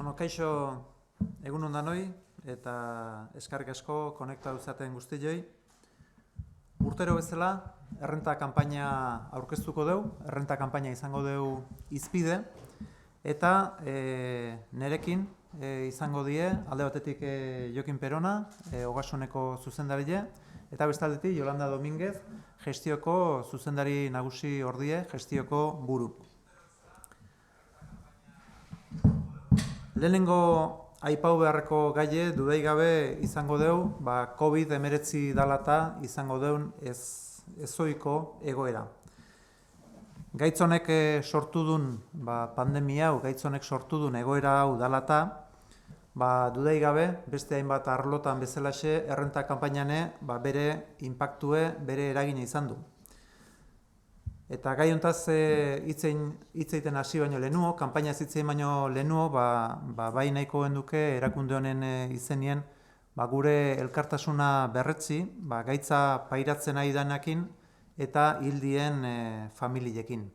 Kaixo, egun danoi eta eskerrik asko konektatu zaten guztioi. Urtero bezala, errenta kanpaina aurkeztuko dugu, errenta kanpaina izango dugu hizpide, eta nerekin izango die, alde batetik Jokin Perona, Ogasuneko zuzendarile, eta bestaldetik Yolanda Dominguez, gestioko zuzendari nagusi ordie, gestioko buru. Lehenengo aipau beharreko gaie dudai gabe izango dugu, COVID-19 dalata izango dugun ezoiko egoera. Gaitzonek sortu duen pandemia hau, gaitzonek sortu duen egoera hau dalata, dudai gabe, beste hainbat arlotan bezalaxe, errenta kanpainane bere inpaktue, bere eragina izan du. Eta gai hontaz hitzeiten hasi baino lehenuo, kanpaina hitzein baino lehenuo, bai nahiko genduke erakunde honen izenien gure elkartasuna berretzi, gaitza pairatzen ari denakin eta hildien familiekin.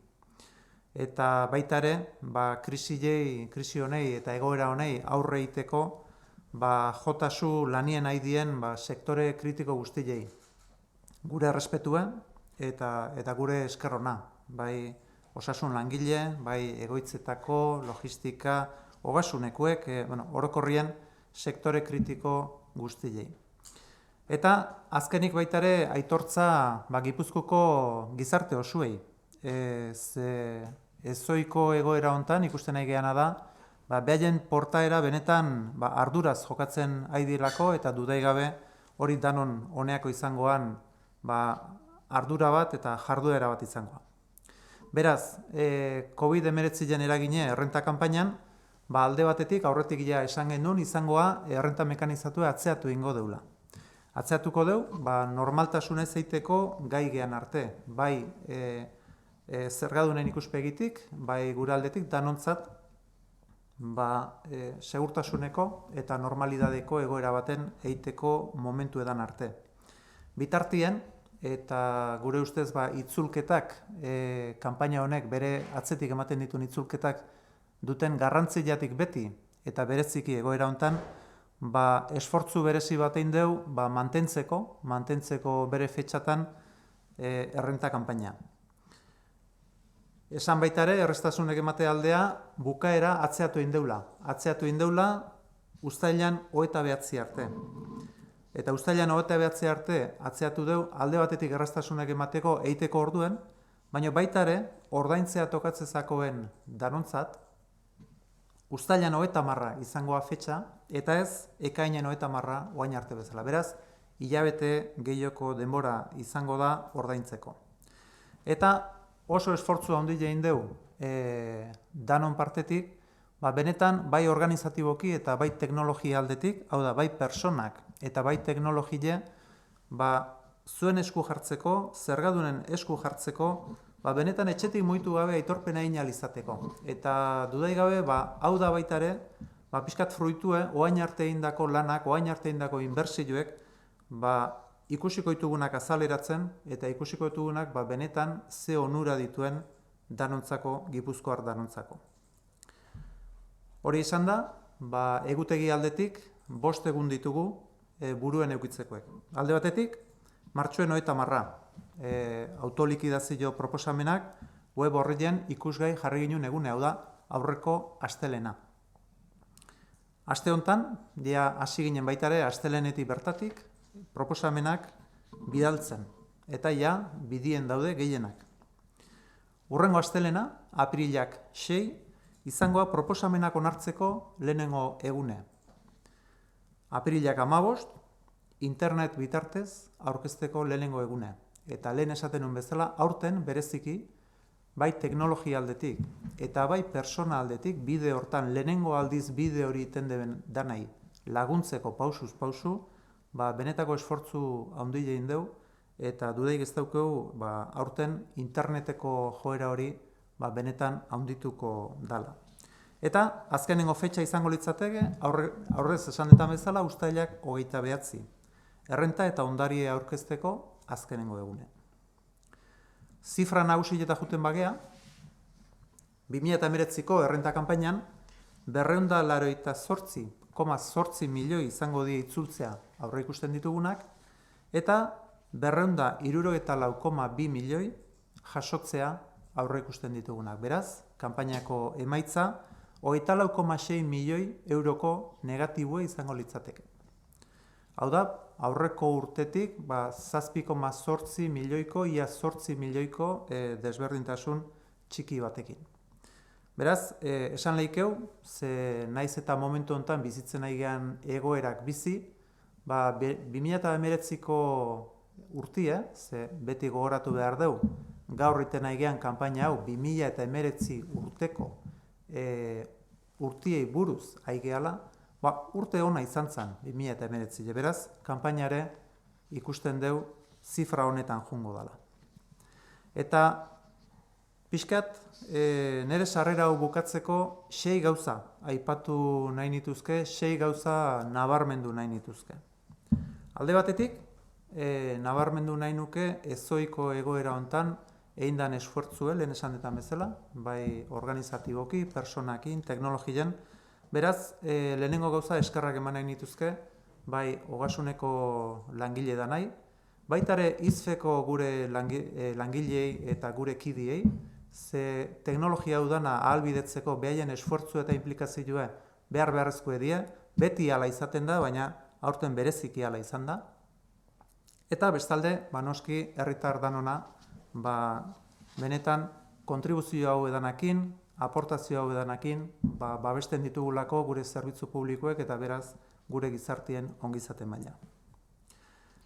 Eta baita ere, krisi honei eta egoera honei aurre egiteko jotasu lanien ari dien sektore kritiko guztiei. Gure errespetue eta gure eskerrona, bai osasun langile, bai egoitzetako, logistika, ogasunekuek, orokorrien sektore kritiko guztiei. Eta azkenik baita ere aitortza Gipuzkoako gizarte osuei. Ezoiko egoera hontan ikusten nahi geana da, behaien portaera benetan arduraz jokatzen aidilako eta dudai gabe hori danon honeako izangoan ardura bat eta jarduera bat izangoa. Beraz, COVID-19 eragine errenta kanpainan, alde batetik aurretik ja esan genuen izangoa errenta mekanizatua atzeatu ingo deula. Atzeatuko deu, normaltasunez eiteko gai gean arte, bai zergadunen ikuspegitik, bai gure aldetik danontzat segurtasuneko eta normalidadeko egoera baten eiteko momentu edan arte. Bitartien, eta gure ustez itzulketak, kanpaina honek bere atzetik ematen dituen itzulketak duten garrantziatik beti, eta bereziki egoera hontan, esfortzu berezi batein deu mantentzeko bere fetxatan errenta kanpaina. Esan baita ere, errestasunek emate aldea, bukaera atzeatu indeula. Atzeatu indeula, uztailan 29 arte. Eta uztailan 29 arte atzeatu deu alde batetik errastasunak emateko eiteko orduen, baina baita ere, ordaintzea tokatzezakoen danontzat, uztailan 30 izangoa fetxa, eta ez ekainan 30 oain arte bezala. Beraz, hilabete gehioko denbora izango da ordaintzeko. Eta oso esfortzu handi egin deu danon partetik, benetan bai organizatiboki eta bai teknologia aldetik, hau da, bai personak eta bai teknologie, zuen esku jartzeko, zergadunen esku jartzeko, benetan etxetik mugitu gabe aitorpena egin ahal izateko. Eta dudai gabe, hau da baita ere, pixkat fruitue, oain arte egindako lanak, oain arte egindako inbertsioek, ikusiko ditugunak azaleratzen, eta ikusiko ditugunak benetan ze onura dituen danontzako, Gipuzkoar danontzako. Hori izan da, egutegi aldetik 5 egun ditugu buruen eukitzekoek. Alde batetik, martxoen 30 autolikidazio proposamenak web horrien ikusgai jarri ginen egune, hau da, aurreko astelena. Aste hontan, hasi ginen baita ere, astelenetik bertatik, proposamenak bidaltzen, eta bidien daude gehienak. Hurrengo astelena, aprilak 6, izangoa proposamenak onartzeko lehenengo egune. Aprilak 15, internet bitartez aurkezteko lehenengo egune. Eta lehen esaten nuen bezala, aurten bereziki, bai teknologia aldetik eta bai persona aldetik, bide hortan lehenengo aldiz bide hori iten den danai laguntzeko pausuz pausu, benetako esfortzu handi egin deu, eta dudaik ez daukeu, aurten interneteko joera hori benetan handituko dala. Eta azkenengo fetxa izango litzateke, aurrez esanetan bezala, uztailak 29. Errenta eta ondaria aurkezteko azkenengo egune. Zifra nagusi eta juten bagea, 2019ko errenta kanpainan, 288,8 milioi izango die itzultzea aurre ikusten ditugunak, eta 264,2 milioi jasotzea aurre ikusten ditugunak. Beraz, kanpainako emaitza 24,6 milioi euroko negatiboa izango litzateke. Hau da, aurreko urtetik 7,8 milioiko, ia 8 milioiko desberdintasun txiki batekin. Beraz, esan lehikeu, ze naiz eta momentu honetan bizitzen nahi gehan egoerak bizi, 2019ko urtia, ze beti gogoratu behar dugu, gaur iten nahi gehan kanpaina hau 2019 urteko urtiei buruz aigeala, urte hona izan zen 2019. Beraz, kanpainare ikusten dugu zifra honetan jungo dela. Eta pixkat, nire sarrera hau bukatzeko 6 gauza aipatu nahi nituzke, 6 gauza nabarmendu nahi nituzke. Alde batetik, nabarmendu nahi nuke ezoiko egoera hontan egin dan esfuertzue, lehen esan detan bezala, bai organizatiboki, personakin, teknologien. Beraz, lehenengo gauza eskerrak eman nahi nituzke, bai ogasuneko langile da nahi, baitare izfeko gure langilei eta gure kidiei, ze teknologia hau dana ahalbidetzeko behaien esfuertzu eta implikazioa beharrezkoa die, beti hala izaten da, baina aurten bereziki hala izan da. Eta bestalde, noski herritar danona, benetan kontribuzio hau edanakin, aportazio hau edanakin, babesten ditugulako gure zerbitzu publikoek eta beraz gure gizartien ongizaten baina.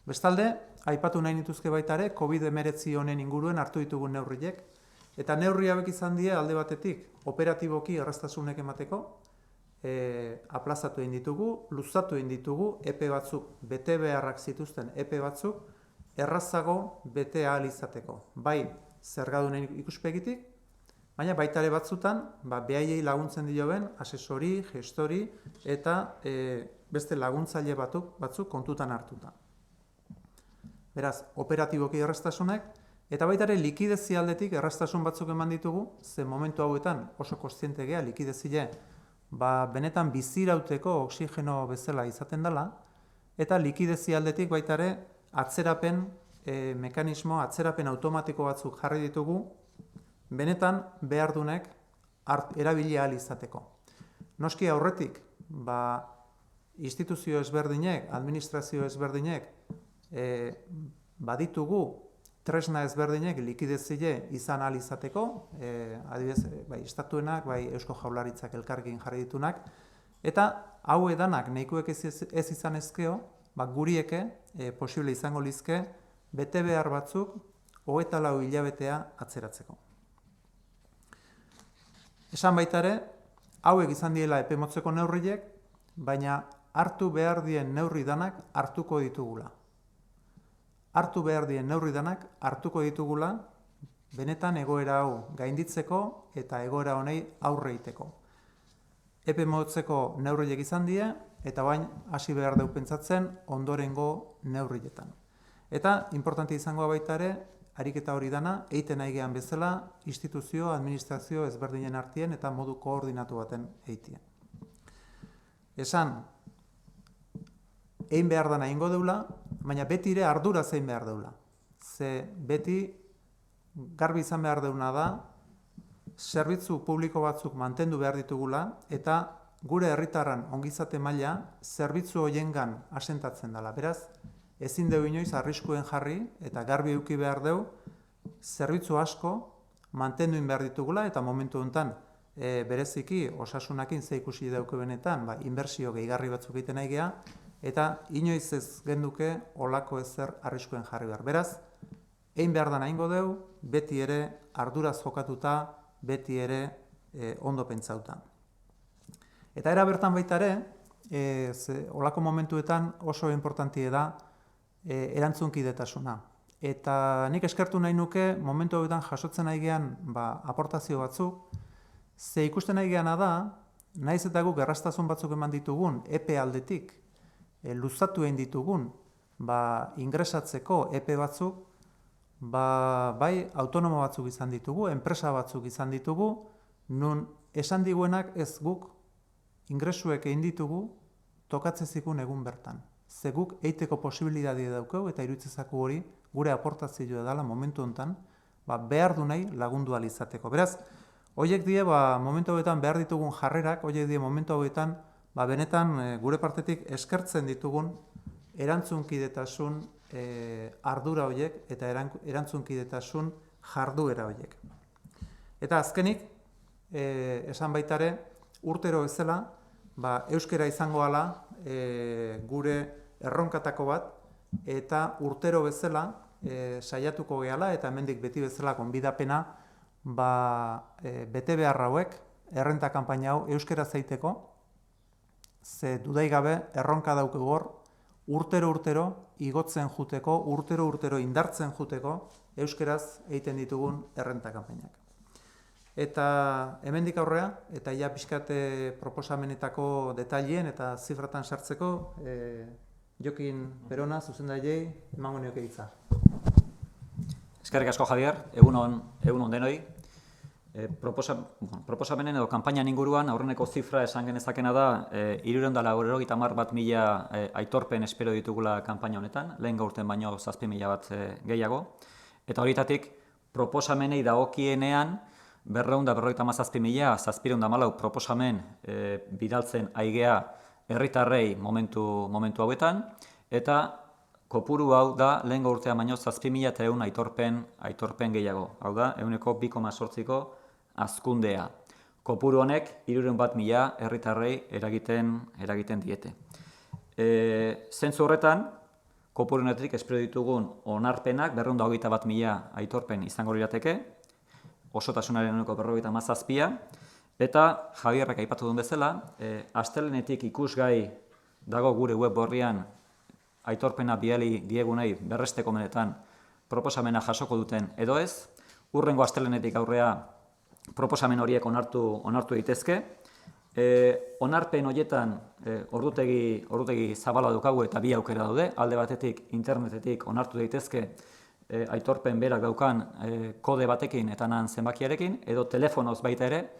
Bestalde, aipatu nahi nituzke baitare, COVID-19 honen inguruen hartu ditugun neurriek, eta neurri hauek izan die alde batetik operatiboki erraztasunek emateko, aplazatu egin ditugu, luzatu egin ditugu, epe batzuk, bete beharrak zituzten epe batzuk, errazago bete ahal izateko. Bai, zergadunen ikuspegitik, baina baitare batzutan, behaiei laguntzen dioben, asesori, gestori, eta beste laguntzaile batzuk kontutan hartuta. Beraz, operatiboki erraztasunek, eta baitare likidezi aldetik erraztasun batzuk eman ditugu, ze momentu hauetan oso kontziente gea likidezile, benetan bizirauteko oksigeno bezala izaten dela, eta likidezi aldetik baitare atzerapen mekanismo, atzerapen automatiko batzuk jarri ditugu, benetan behardunek erabili ahal izateko. Noski aurretik, instituzio ezberdinek, administrazio ezberdinek, baditugu tresna ezberdinek likidezile izan ahal izateko, adibidez, estatuenak, Eusko Jaurlaritzak elkarrekin jarri ditunak, eta hau edanak nahikoek ez izan ezkeo, gurieke posible izango lizke bete behar batzuk 24 hilabetea atzeratzeko. Esan baitare, hauek izan diela epe motzeko neurriek, baina hartu behar dien neurri danak hartuko ditugula. Hartu behar dien neurri danak hartuko ditugula, benetan egoera hau gainditzeko eta egoera honei aurre egiteko. Epe motzeko neurriek izan die, eta bain hasi behar dugu pentsatzen ondorengo neurrietan. Eta, importante izango baita ere, ariketa hori dana, egiten nahi gehan bezala, instituzio, administrazio ezberdinen artien eta modu koordinatu baten egitien. Esan, egin behar dana ingo deula, baina beti ere ardura zein behar deula. Ze beti garbi izan behar deuna da, zerbitzu publiko batzuk mantendu behar ditugula, eta gure herritarran ongizate maila zerbitzu hoiengan asentatzen dela. Beraz, ezin dugu inoiz arriskuen jarri eta garbi eduki behar dugu zerbitzu asko mantenduin behar ditugula eta momentu honetan bereziki osasunakin ze ikusi dauke benetan, inbertsio gehigarri batzuk egiten nahi geha, eta inoiz ez genduke olako ezer arriskuen jarri behar. Beraz, egin behar dana ingo dugu, beti ere arduraz jokatuta, beti ere ondo pentsauta. Eta era bertan baita ere, olako momentuetan oso importantie da erantzunkidetasuna. Eta nik eskertu nahi nuke momentu hauetan jasotzen nahi gehan aportazio batzuk, ze ikusten nahi gehana da, naiz eta guk erraztasun batzuk eman ditugun, epe aldetik, luzatu egin ditugun, ingresatzeko epe batzuk, bai autonomo batzuk izan ditugu, enpresa batzuk izan ditugu, nun esan diguenak ez guk ingresuek egin ditugu tokatzen zikun egun bertan. Ze guk eiteko posibilitatea daukau eta iruditzezako hori gure aportazioa dela momentu hontan, behar du nahi lagundu ahal izateko. Beraz, horiek die momentu hauetan behar ditugun jarrerak, horiek die momentu hauetan benetan gure partetik eskertzen ditugun erantzunkidetasun ardura horiek eta erantzunkidetasun jarduera horiek. Eta azkenik, esan baitare, urtero bezala, euskera izango ala gure erronkatako bat, eta urtero bezala saiatuko gehala, eta hemendik beti bezala gonbidapena bete behar hauek, errenta kanpaina hau euskera zaiteko, ze dudaigabe erronka daukagu hor, urtero igotzen juteko, urtero indartzen juteko, euskeraz egiten ditugun errenta kanpainak. Eta hemendik aurrea, eta ja pixkate proposamenetako detailien eta zifratan sartzeko, Jokin Perona, zuzendailei, emango nioke hitza. Eskerrik asko, Javier, egun on denoi. Proposamenen edo kanpainan inguruan aurreneko zifra esan genezakena da 391.000 aitorpen espero ditugula kanpaina honetan, lehen gaurten baino 7.000 bat gehiago. Eta horietatik proposamenei dagokienean 257.000, 714 proposamen bidaltzen aigea herritarrei momentu hauetan, eta kopuru hau da lehen urtean baino 7.100 aitorpen gehiago. Hau da, 2,8ko hazkundea. Kopuru honek 301.000 herritarrei eragiten diete. Zentzu horretan, kopuru honetik espero ditugun onarpenak 221.000 aitorpen izango lirateke, osotasunaren 57, eta Javierrek aipatu duen bezala, astelehenetik ikusgai dago gure web orrian aitorpena bidali diegunei berresteko menetan proposamena jasoko duten edo ez, hurrengo astelehenetik aurrea proposamen horiek onartu daitezke. Onarpen horietan ordutegi zabala daukagu eta bi aukera daude, alde batetik internetetik onartu daitezke aitorpen berak daukan kode batekin eta nan zenbakiarekin, edo telefonoz baita ere,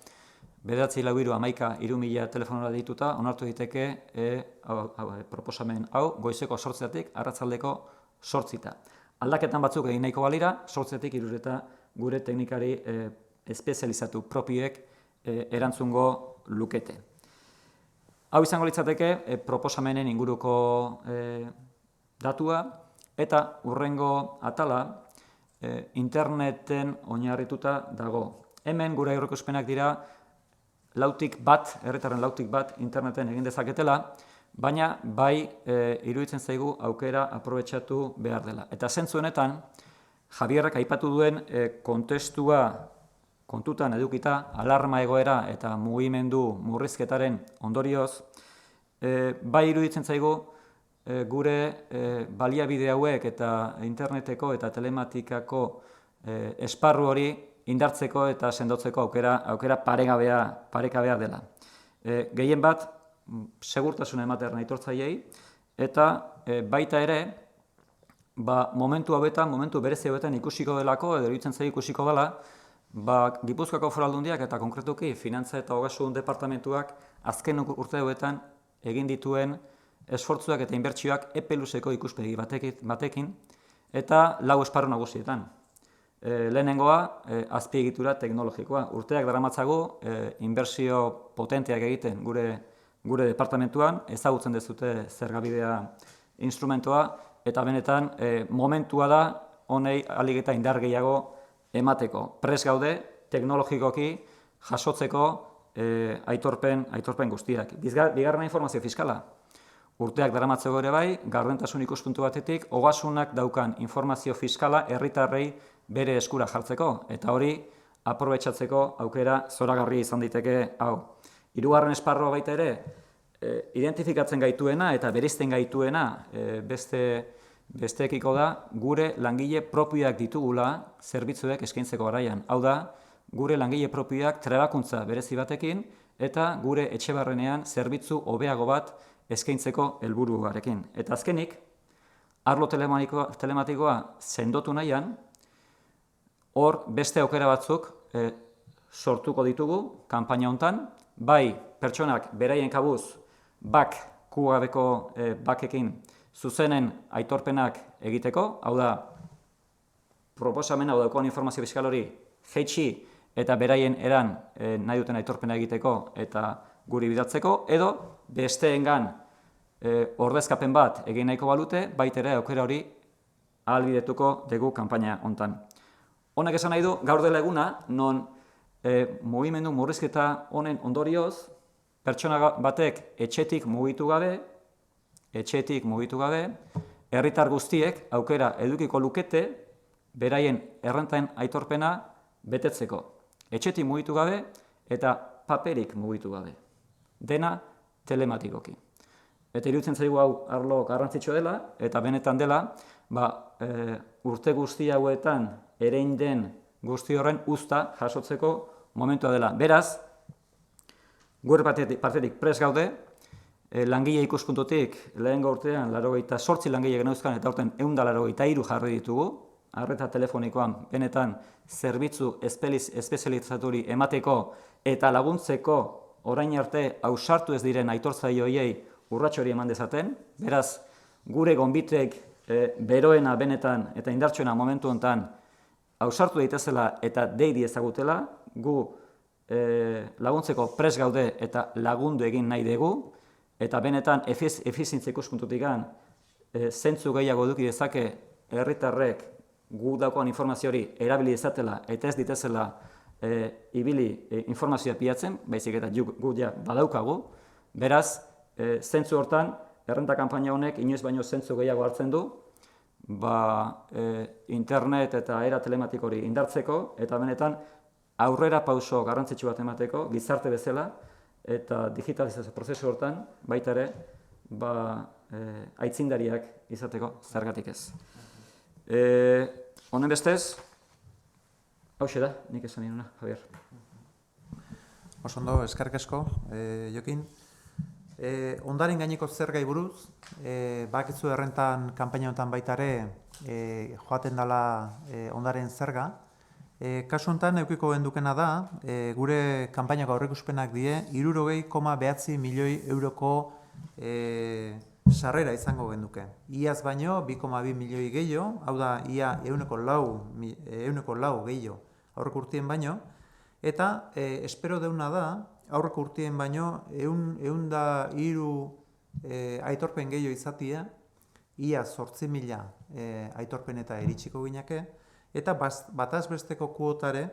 943 telefonora dituta onartu daiteke proposamen hau goizeko 8 arratsaldeko 8. Aldaketan batzuk egin nahiko balira, 8 irureta gure teknikari espezializatu propioek erantzungo lukete. Hau izango litzateke proposamenen inguruko datua, eta hurrengo atala interneten oinarrituta dago. Hemen gure aurreikuspenak dira herritarren lautik bat interneten egin dezaketela, baina bai iruditzen zaigu aukera aprobetxatu behar dela. Eta zentzu honetan, Javierrek aipatu duen kontestua kontutan edukita, alarma egoera eta mugimendu murrizketaren ondorioz, bai iruditzen zaigu gure baliabide hauek eta interneteko eta telematikako esparru hori indartzeko eta sendotzeko aukera parekabea dela. Gehien bat, segurtasuna ematearen aitortzaileei, eta baita ere, momentu berezi hauetan ikusiko delako, edo iruditzen zaigu ikusiko dela, Gipuzkoako Foru Aldundiak eta konkretuki Finantza eta Ogasun Departamentuak azken urte hauetan egin dituen esfortzuak eta inbertsioak epe luzeko ikuspegi batekin eta 4 esparru nagusietan. Lehenengoa, azpiegitura teknologikoa. Urteak daramatzagu inbertsio potenteak egiten gure departamentuan, ezagutzen dezute zergabidea instrumentoa, eta benetan momentua da honei ahalik eta indar gehiago emateko. Prest gaude teknologikoki jasotzeko aitorpen guztiak. Bigarrena informazio fiskala. Urteak daramatzeko ere bai, gardentasun ikuspuntu batetik, ogasunak daukan informazio fiskala herritarrei bere eskura jartzeko, eta hori aprobetxatzeko aukera zoragarri izan diteke hau. Hirugarren esparrua baita ere, identifikatzen gaituena eta bereizten gaituena besteekiko da, gure langile propioak ditugula zerbitzuek eskaintzeko garaian. Hau da, gure langile propioak trebakuntza berezi batekin eta gure etxe barrenean zerbitzu hobeago bat eskaintzeko helburuarekin. Eta azkenik, arlo telematikoa sendotu nahian, hor beste aukera batzuk sortuko ditugu kanpaina hontan, bai pertsonak beraien kabuz kugabeko bakekin zuzenen aitorpenak egiteko, hau da, proposamena daukagun informazio fiskal hori jaitsi eta beraien eran nahi duten aitorpena egiteko eta guri bidaltzeko, edo besteengan ordezkapen bat egin nahiko balute, baitere aukera hori ahalbidetuko dugu kanpaina hontan. Honek esan nahi du, gaur dela eguna, non mugimendu murrizketa honen ondorioz, pertsona batek etxetik mugitu gabe, herritar guztiek aukera edukiko lukete beraien errentaen aitorpena betetzeko. Etxetik mugitu gabe eta paperik mugitu gabe. Dena telematikoki. Eta iruditzen zaigu hau arlo garrantzitsua dela, eta benetan dela, urte guzti hauetan erein den guzti horren uzta jasotzeko momentua dela. Beraz, gure partetik prest gaude, langile ikuspuntutik lehengo urtean 88 langile geneuzkan eta urten 183 jarri ditugu, arreta telefonikoan benetan zerbitzu espezializaturi emateko eta laguntzeko orain arte ausartu ez diren aitortzaile horiei urrats hori eman dezaten. Beraz, gure gonbitek beroena benetan eta indartsuena momentu honetan ausartu daitezela eta deidi ezagutela, gu laguntzeko prest gaude eta lagundu egin nahi dugu, eta benetan efizientzia ikuspuntutik zentzu gehiago eduki dezake herritarrek gu daukoan informazio hori erabili dezatela eta ez ditezela ibili informazioa pilatzen, baizik eta gu ja badaukagu. Beraz, zentzu hortan, errenta kanpaina honek inoiz baino zentzu gehiago hartzen du, internet eta era telematiko hori indartzeko, eta benetan aurrera pauso garrantzitsu bat emateko, gizarte bezala, eta digitalizazio prozesu hortan, baita ere, aitzindariak izateko zergatik ez. Honen bestez, hauxe da, nik esan nina, Javier. Oso ondo, eskerrik asko, Jokin. Ondaren gaineko zergai buruz, bakizu errentan kanpaina honetan baita ere joaten dela ondaren zerga. Kasu honetan eukiko gendukena da, gure kanpainako aurreikuspenak die 60,9 milioi euroko sarrera izango genduke. Iaz baino 2,2 milioi gehiago, hau da ia 1,4 gehiago aurreko urtien baino, eta espero deuna da, aurreko urtien baino 103 aitorpen gehiago izatia, ia 8.000 aitorpen eta iritsiko gineke, eta bataz besteko kuotare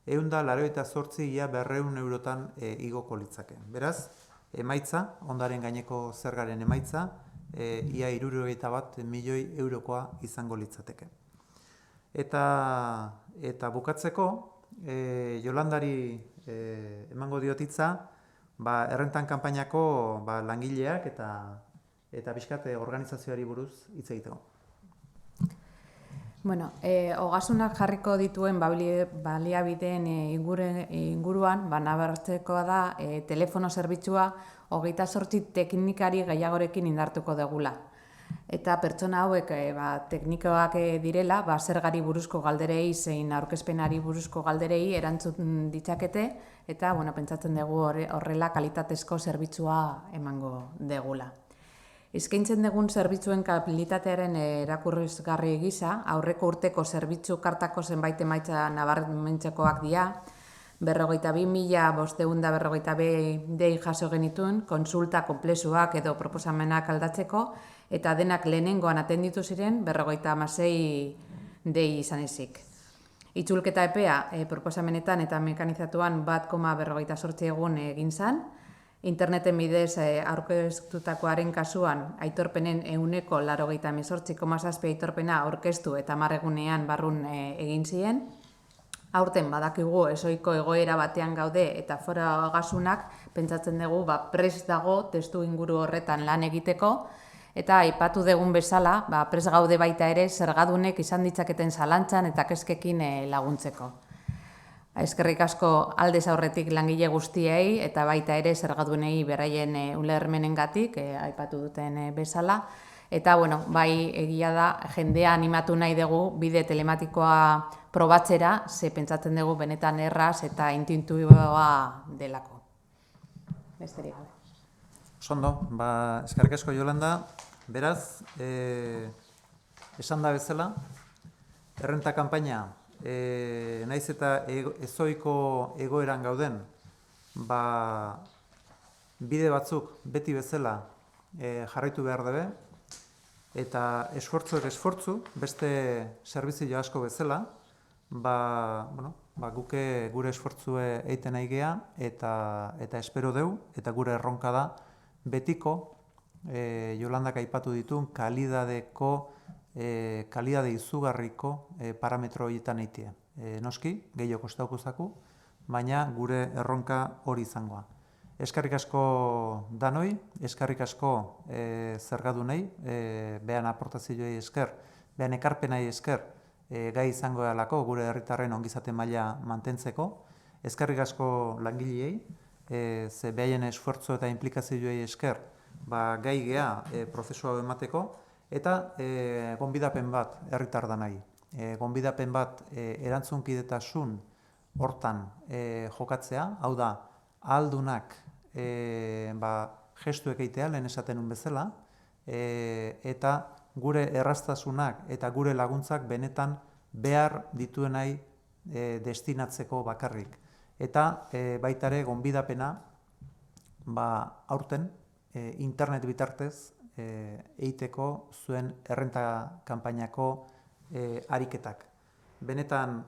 188 ia 200 eurotan igoko litzake. Beraz, emaitza, ondaren gaineko zergaren emaitza, ia 61 milioi eurokoa izango litzateke. Eta bukatzeko, Jolandari emango diotitza, errentan kanpainako langileak eta pixkat organizazioari buruz hitz egiteko. Bueno, ogasunak jarriko dituen baliabideen inguruan, nabartzekoa da telefono zerbitzua 28 teknikari gehiagorekin indartuko degula. Eta pertsona hauek teknikoak direla, zergari buruzko galderei zein aurkezpenari buruzko galderei erantzun ditzakete, eta pentsatzen dugu horrela kalitatezko zerbitzua emango degula. Eskaintzen dugun zerbitzuen kalitatearen erakurrizgarri gisa, aurreko urteko zerbitzu kartako zenbait emaitza nabarmentzekoak dira, 42.552 dei jaso genituen, konsulta konplexuak edo proposamenak aldatzeko, eta denak lehenengoan atenditu ziren 56 dei izan ezik. Itzulketa epea proposamenetan eta mekanizatuan 1,48 egun egin zen, interneten bidez aurkeztutakoaren kasuan aitorpenen 98,18,7 aitorpena aurkeztu eta 10 egunean barrun egin ziren. Aurten badakigu ezohiko egoera batean gaude eta frogasunak pentsatzen dugu prest dago testu inguru horretan lan egiteko, eta aipatu dugun bezala prest gaude baita ere zergadunek izan ditzaketen zalantzan eta kezkekin laguntzeko. Eskerrik asko aldez aurretik langile guztiei eta baita ere zergadunei beraien ulermenengatik aipatu duten bezala. Eta bai egia da jendea animatu nahi dugu bide telematikoa probatzera, ze pentsatzen dugu benetan erraz eta intuitiboa delako. besterik gabe. Sondo, eskerrik asko Yolanda, beraz, esan da bezala, errenta kanpaina, naiz eta ezoiko egoeran gauden, bide batzuk beti bezala jarraitu behar dabe, eta esfortzu, beste zerbizio asko bezala, guke gure esfortzue eiten nahi gea, eta espero deu, eta gure erronka da, betiko, Yolandak aipatu ditun, kalidade izugarriko parametro horietan eitie. Noski, gehiago kostaukuzaku, baina gure erronka hori izangoa. Eskerrik asko danoi, eskerrik asko zergadunei, behan aportazioei esker, behan ekarpenai esker, gai izango dalako gure herritarren ongizate maila mantentzeko. Eskerrik asko langileei, ze behaien esfuerzo eta implikazioei esker gai gea prozesua hau emateko, eta gonbidapen bat herritar danai. Gonbidapen bat erantzunkidetasun hortan jokatzea, hau da, ahaldunak gestuek eitea, lehen esaten un bezala, eta gure erraztasunak eta gure laguntzak benetan behar dituenai destinatzeko bakarrik. Eta baitare gonbidapena aurten internet bitartez eiteko zuen errenta kanpainako ariketak. Benetan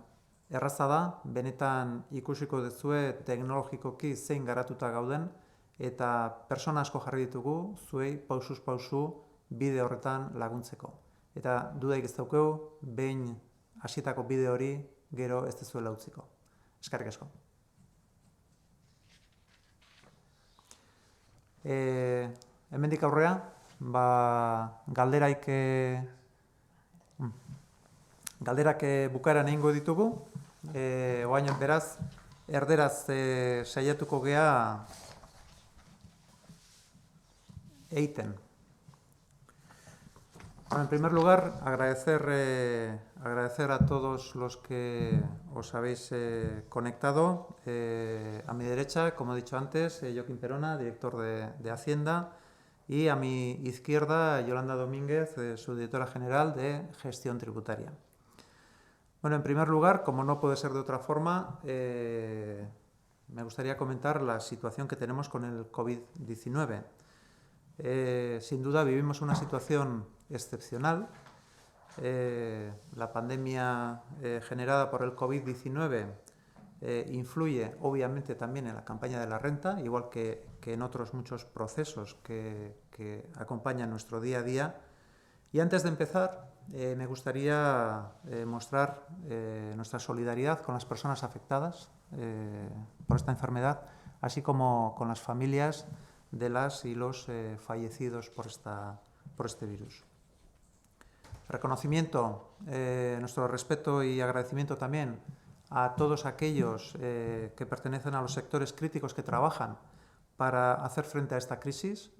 erraza da, benetan ikusiko duzue teknologikoki zein garatuta gauden, eta persona asko jarri ditugu zuei pausuz pausu bide horretan laguntzeko. Eta dudaik ez daukeu, behin hasietako bide hori gero ez dezuela utziko. Eskerrik asko. Hemendik aurrea, galderak bukaeran egingo ditugu. Oain beraz, erderaz saiatuko gea eiten. En primer lugar, agradecer a todos los que os habéis conectado. A mi derecha, como he dicho antes, Joaquín Perona, director de Hacienda, y a mi izquierda, Yolanda Domínguez, subdirectora general de Gestión Tributaria. Bueno, en primer lugar, como no puede ser de otra forma, me gustaría comentar la situación que tenemos con el COVID-19. Sin duda vivimos una situación excepcional. La pandemia generada por el COVID-19 influye obviamente también en la campaña de la renta, igual que en otros muchos procesos que acompañan nuestro día a día. Y antes de empezar, me gustaría mostrar nuestra solidaridad con las personas afectadas por esta enfermedad, así como con las familias de las y los fallecidos por este virus. Reconocimiento, nuestro respeto y agradecimiento también a todos aquellos que pertenecen a los sectores críticos que trabajan para hacer frente a esta crisis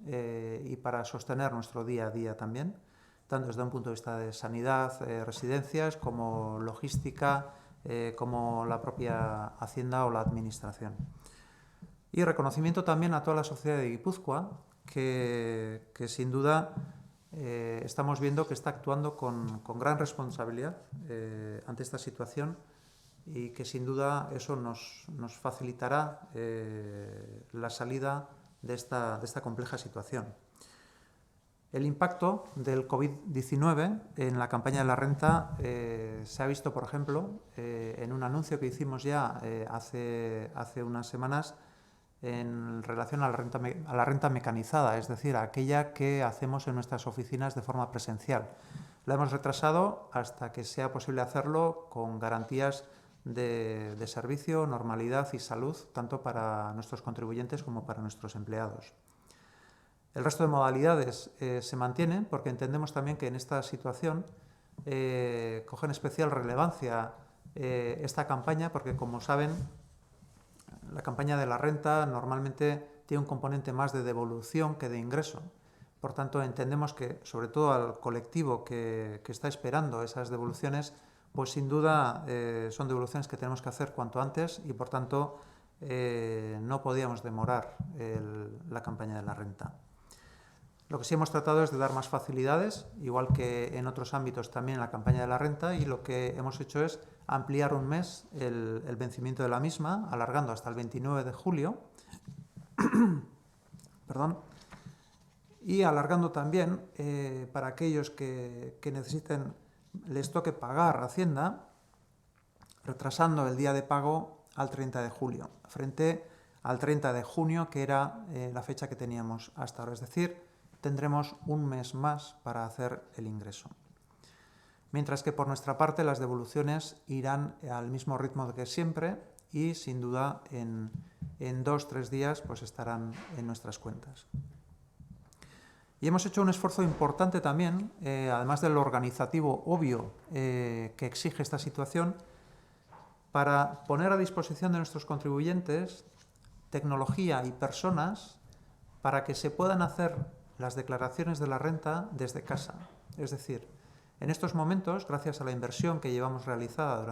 y para sostener nuestro día a día también, tanto desde un punto de vista de sanidad, residencias, como logística, como la propia Hacienda o la Administración. Y reconocimiento también a toda la sociedad de Guipúzcoa, que sin duda estamos viendo que está actuando con gran responsabilidad ante esta situación y que sin duda eso nos facilitará la salida de esta compleja situación. El impacto del COVID-19 en la campaña de la renta se ha visto, por ejemplo, en un anuncio que hicimos ya hace unas semanas en relación a la renta mecanizada, es decir, a aquella que hacemos en nuestras oficinas de forma presencial. La hemos retrasado hasta que sea posible hacerlo con garantías de servicio, normalidad y salud, tanto para nuestros contribuyentes como para nuestros empleados. El resto de modalidades se mantienen porque entendemos también que en esta situación cogen especial relevancia esta campaña porque, como saben, la campaña de la renta normalmente tiene un componente más de devolución que de ingreso. Por tanto, entendemos que, sobre todo al colectivo que está esperando esas devoluciones, pues sin duda son devoluciones que tenemos que hacer cuanto antes y, por tanto, no podíamos demorar la campaña de la renta. Lo que sí hemos tratado es de dar más facilidades, igual que en otros ámbitos también en la campaña de la renta, y lo que hemos hecho es ampliar un mes el vencimiento de la misma, alargando hasta el 29 de julio, perdón, y alargando también para aquellos que necesiten, les toque pagar Hacienda, retrasando el día de pago al 30 de julio, frente al 30 de junio, que era la fecha que teníamos hasta ahora. Es decir, tendremos un mes más para hacer el ingreso. Mientras que por nuestra parte las devoluciones irán al mismo ritmo que siempre y sin duda en 2-3 días pues estarán en nuestras cuentas. Y hemos hecho un esfuerzo importante también, además del organizativo obvio que exige esta situación, para poner a disposición de nuestros contribuyentes tecnología y personas para que se puedan hacer las declaraciones de la renta desde casa. Es decir, en estos momentos, gracias a la inversión que llevamos realizada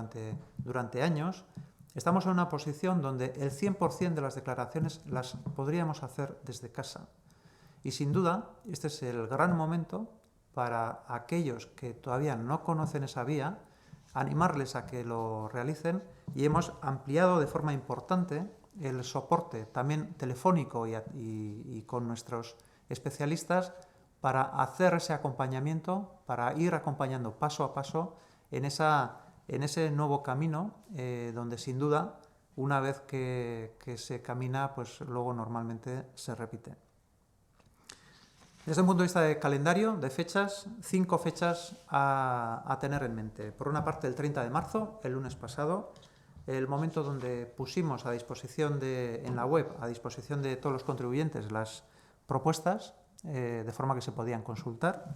durante años, estamos en una posición donde el 100% de las declaraciones las podríamos hacer desde casa. Y sin duda, este es el gran momento para aquellos que todavía no conocen esa vía, animarles a que lo realicen, y hemos ampliado de forma importante el soporte también telefónico y con nuestros especialistas para hacer ese acompañamiento, para ir acompañando paso a paso en ese nuevo camino donde sin duda una vez que se camina pues luego normalmente se repite. Desde un punto de vista de calendario, de fechas, 5 fechas a tener en mente. Por una parte, el 30 de marzo, el lunes pasado, el momento donde pusimos a disposición en la web, a disposición de todos los contribuyentes, las propuestas, de forma que se podían consultar.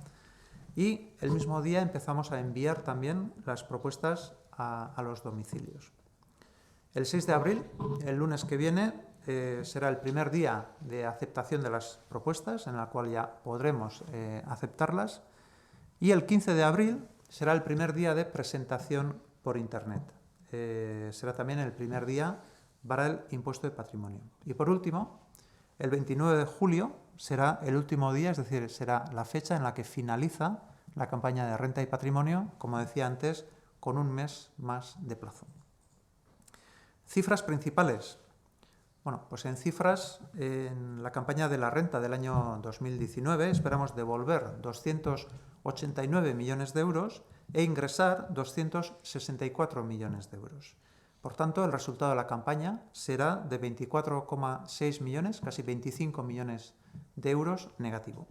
Y el mismo día empezamos a enviar también las propuestas a los domicilios. El 6 de abril, el lunes que viene, será el primer día de aceptación de las propuestas, en la cual ya podremos aceptarlas. Y el 15 de abril será el primer día de presentación por Internet. Será también el primer día para el impuesto de patrimonio. Y por último, el 29 de julio será el último día, es decir, será la fecha en la que finaliza la campaña de renta y patrimonio, como decía antes, con un mes más de plazo. Cifras principales. Bueno, pues en cifras, en la campaña de la renta del año 2019 esperamos devolver 289 millones de euros e ingresar 264 millones de euros. Por tanto, el resultado de la campaña será de 24,6 millones, casi 25 millones de euros negativo.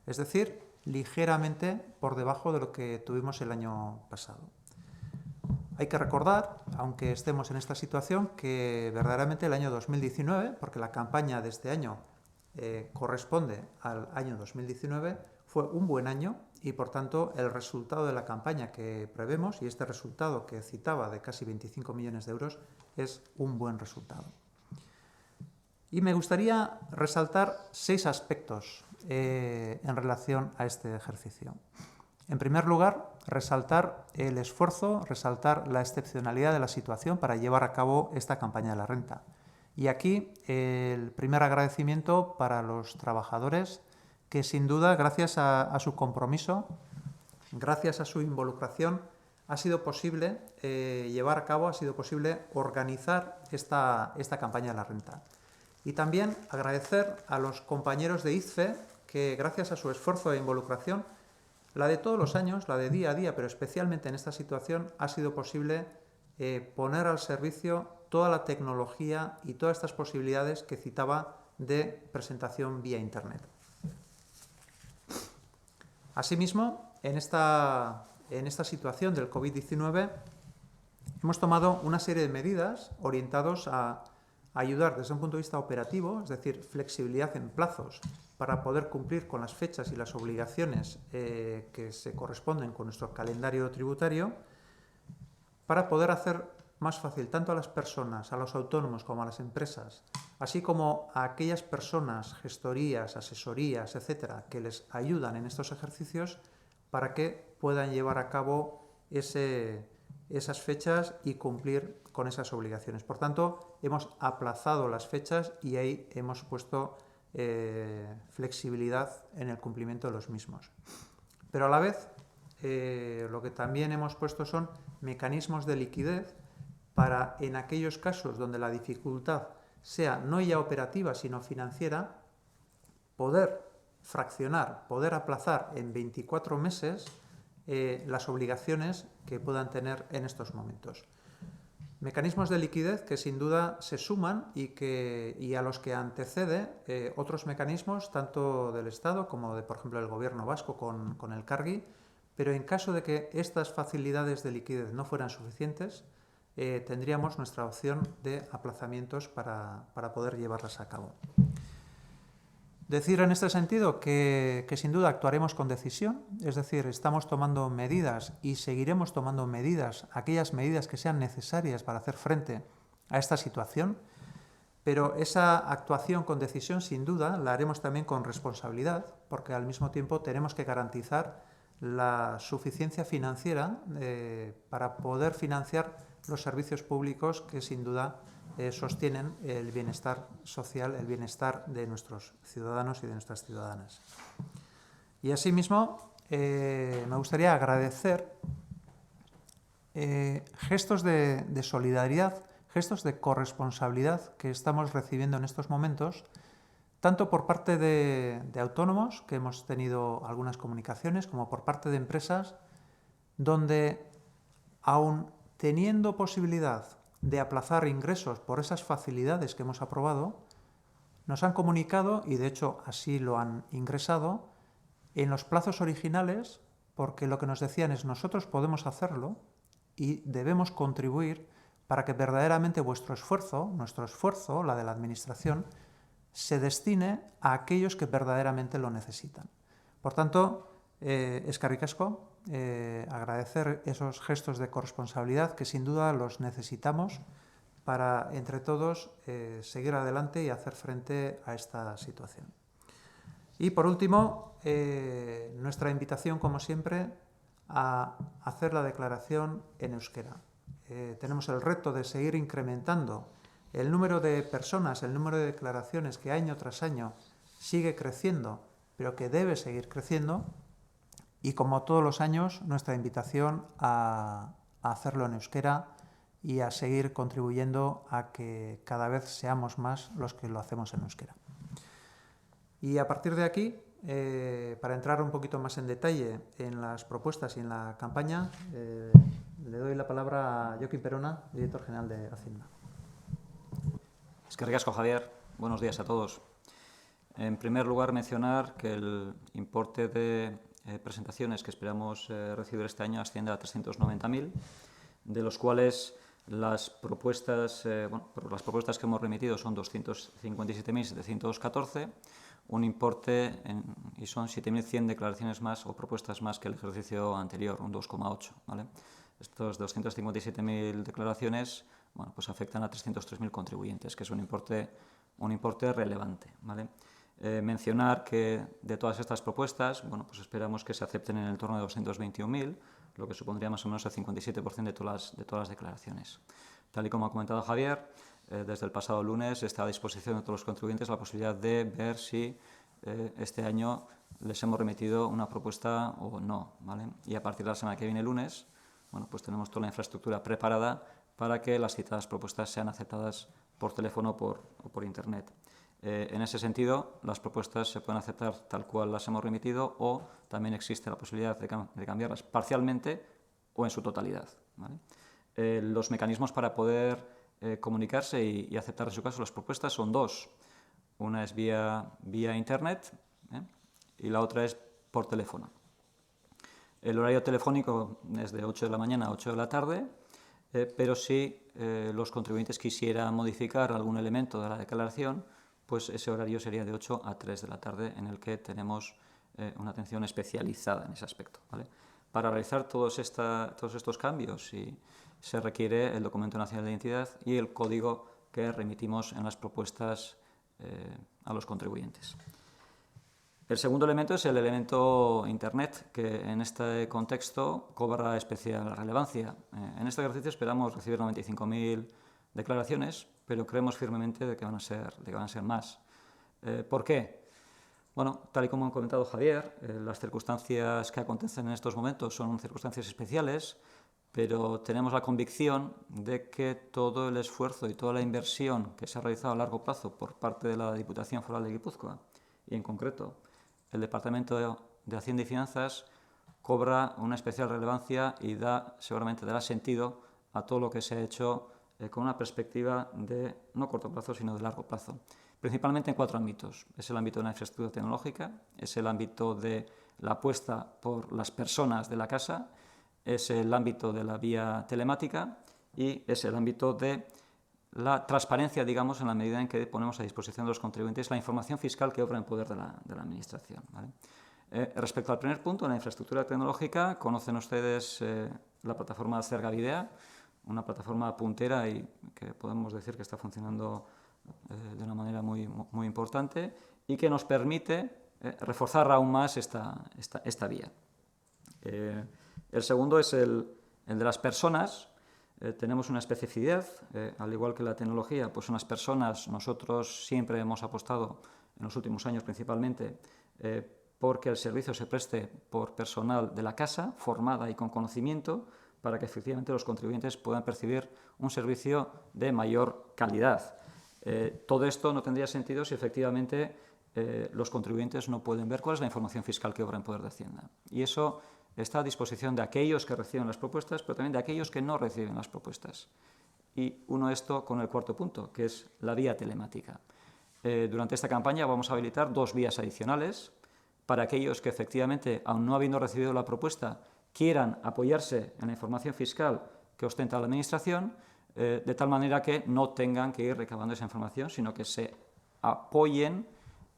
Es decir, ligeramente por debajo de lo que tuvimos el año pasado. Hay que recordar, aunque estemos en esta situación, que verdaderamente el año 2019, porque la campaña de este año corresponde al año 2019, fue un buen año y, por tanto, el resultado de la campaña que prevemos, y este resultado que citaba de casi 25 millones de euros, es un buen resultado. Y me gustaría resaltar 6 aspectos en relación a este ejercicio. En primer lugar, resaltar el esfuerzo, resaltar la excepcionalidad de la situación para llevar a cabo esta campaña de la renta. Y aquí el primer agradecimiento para los trabajadores que sin duda, gracias a su compromiso, gracias a su involucración, ha sido posible llevar a cabo, ha sido posible organizar esta campaña de la renta. Y también agradecer a los compañeros de IZFE que gracias a su esfuerzo e involucración, la de todos los años, la de día a día, pero especialmente en esta situación, ha sido posible poner al servicio toda la tecnología y todas estas posibilidades que citaba de presentación vía Internet. Asimismo, en esta situación del COVID-19 hemos tomado una serie de medidas orientadas a ayudar desde un punto de vista operativo, es decir, flexibilidad en plazos para poder cumplir con las fechas y las obligaciones que se corresponden con nuestro calendario tributario, para poder hacer más fácil tanto a las personas, a los autónomos como a las empresas, así como a aquellas personas, gestorías, asesorías, etcétera, que les ayudan en estos ejercicios para que puedan llevar a cabo esas fechas y cumplir con esas obligaciones. Por tanto, hemos aplazado las fechas y ahí hemos puesto flexibilidad en el cumplimiento de los mismos. Pero a la vez, lo que también hemos puesto son mecanismos de liquidez para, en aquellos casos donde la dificultad sea no ya operativa, sino financiera, poder fraccionar, poder aplazar en 24 meses las obligaciones que puedan tener en estos momentos. Mecanismos de liquidez que sin duda se suman y a los que antecede otros mecanismos, tanto del Estado como de, por ejemplo, el Gobierno vasco con el Cargi, pero en caso de que estas facilidades de liquidez no fueran suficientes, tendríamos nuestra opción de aplazamientos para poder llevarlas a cabo. Decir en este sentido que sin duda actuaremos con decisión, es decir, estamos tomando medidas y seguiremos tomando medidas, aquellas medidas que sean necesarias para hacer frente a esta situación, pero esa actuación con decisión sin duda la haremos también con responsabilidad, porque al mismo tiempo tenemos que garantizar la suficiencia financiera para poder financiar los servicios públicos que sin duda sostienen el bienestar social, el bienestar de nuestros ciudadanos y de nuestras ciudadanas. Y asimismo, me gustaría agradecer gestos de solidaridad, gestos de corresponsabilidad que estamos recibiendo en estos momentos, tanto por parte de autónomos, que hemos tenido algunas comunicaciones, como por parte de empresas, donde aun teniendo posibilidad de aplazar ingresos por esas facilidades que hemos aprobado, nos han comunicado, y de hecho así lo han ingresado, en los plazos originales, porque lo que nos decían es nosotros podemos hacerlo y debemos contribuir para que verdaderamente vuestro esfuerzo, nuestro esfuerzo, la de la Administración, se destine a aquellos que verdaderamente lo necesitan. Por tanto, eskerrik asko, agradecer esos gestos de corresponsabilidad que sin duda los necesitamos para, entre todos, seguir adelante y hacer frente a esta situación. Y por último, nuestra invitación, como siempre, a hacer la declaración en euskera. Tenemos el reto de seguir incrementando el número de personas, el número de declaraciones que año tras año sigue creciendo, pero que debe seguir creciendo. Y como todos los años, nuestra invitación a hacerlo en euskera y a seguir contribuyendo a que cada vez seamos más los que lo hacemos en euskera. Y a partir de aquí, para entrar un poquito más en detalle en las propuestas y en la campaña, le doy la palabra a Joaquín Perona, director general de Hacienda. Eskerrik asko, Javier. Buenos días a todos. En primer lugar, mencionar que el importe de presentaciones que esperamos recibir este año asciende a 390.000, de los cuales las propuestas que hemos remitido son 257.714, un importe y son 7.100 declaraciones más o propuestas más que el ejercicio anterior, un 2,8. ¿Vale? Estos 257.000 declaraciones pues afectan a 303.000 contribuyentes, que es un importe relevante. ¿Vale? Mencionar que de todas estas propuestas, pues esperamos que se acepten en el torno de 221.000, lo que supondría más o menos el 57% de todas las declaraciones. Tal y como ha comentado Javier, desde el pasado lunes está a disposición de todos los contribuyentes la posibilidad de ver si este año les hemos remitido una propuesta o no. ¿Vale? Y a partir de la semana que viene, lunes, pues tenemos toda la infraestructura preparada para que las citadas propuestas sean aceptadas por teléfono o por Internet. En ese sentido, las propuestas se pueden aceptar tal cual las hemos remitido o también existe la posibilidad de cambiarlas parcialmente o en su totalidad. ¿Vale? Los mecanismos para poder comunicarse y aceptar en su caso las propuestas son dos. Una es vía Internet y la otra es por teléfono. El horario telefónico es de 8 de la mañana a 8 de la tarde, pero si los contribuyentes quisieran modificar algún elemento de la declaración, pues ese horario sería de 8 a 3 de la tarde, en el que tenemos una atención especializada en ese aspecto. ¿Vale? Para realizar todos estos cambios se requiere el documento nacional de identidad y el código que remitimos en las propuestas a los contribuyentes. El segundo elemento es el elemento Internet, que en este contexto cobra especial relevancia. En este ejercicio esperamos recibir 95.000 declaraciones, pero creemos firmemente de que van a ser más. ¿Por qué? Bueno, tal y como ha comentado Javier, las circunstancias que acontecen en estos momentos son circunstancias especiales, pero tenemos la convicción de que todo el esfuerzo y toda la inversión que se ha realizado a largo plazo por parte de la Diputación Foral de Guipúzcoa, y en concreto el Departamento de Hacienda y Finanzas, cobra una especial relevancia y seguramente dará sentido a todo lo que se ha hecho con una perspectiva de no corto plazo, sino de largo plazo. Principalmente en 4 ámbitos. Es el ámbito de la infraestructura tecnológica, es el ámbito de la apuesta por las personas de la casa, es el ámbito de la vía telemática y es el ámbito de la transparencia, digamos, en la medida en que ponemos a disposición de los contribuyentes la información fiscal que obra en poder de la Administración, ¿vale? Respecto al primer punto, la infraestructura tecnológica, conocen ustedes la plataforma Zergavidea, una plataforma puntera y que podemos decir que está funcionando de una manera muy importante y que nos permite reforzar aún más esta vía. El segundo es el de las personas. Tenemos una especificidad, al igual que la tecnología, pues son las personas. Nosotros siempre hemos apostado, en los últimos años principalmente, porque el servicio se preste por personal de la casa, formada y con conocimiento, para que efectivamente los contribuyentes puedan percibir un servicio de mayor calidad. Todo esto no tendría sentido si efectivamente los contribuyentes no pueden ver cuál es la información fiscal que obra en poder de Hacienda. Y eso está a disposición de aquellos que reciben las propuestas, pero también de aquellos que no reciben las propuestas. Y uno esto con el cuarto punto, que es la vía telemática. Durante esta campaña vamos a habilitar 2 vías adicionales para aquellos que efectivamente, aun no habiendo recibido la propuesta, quieran apoyarse en la información fiscal que ostenta la Administración, de tal manera que no tengan que ir recabando esa información, sino que se apoyen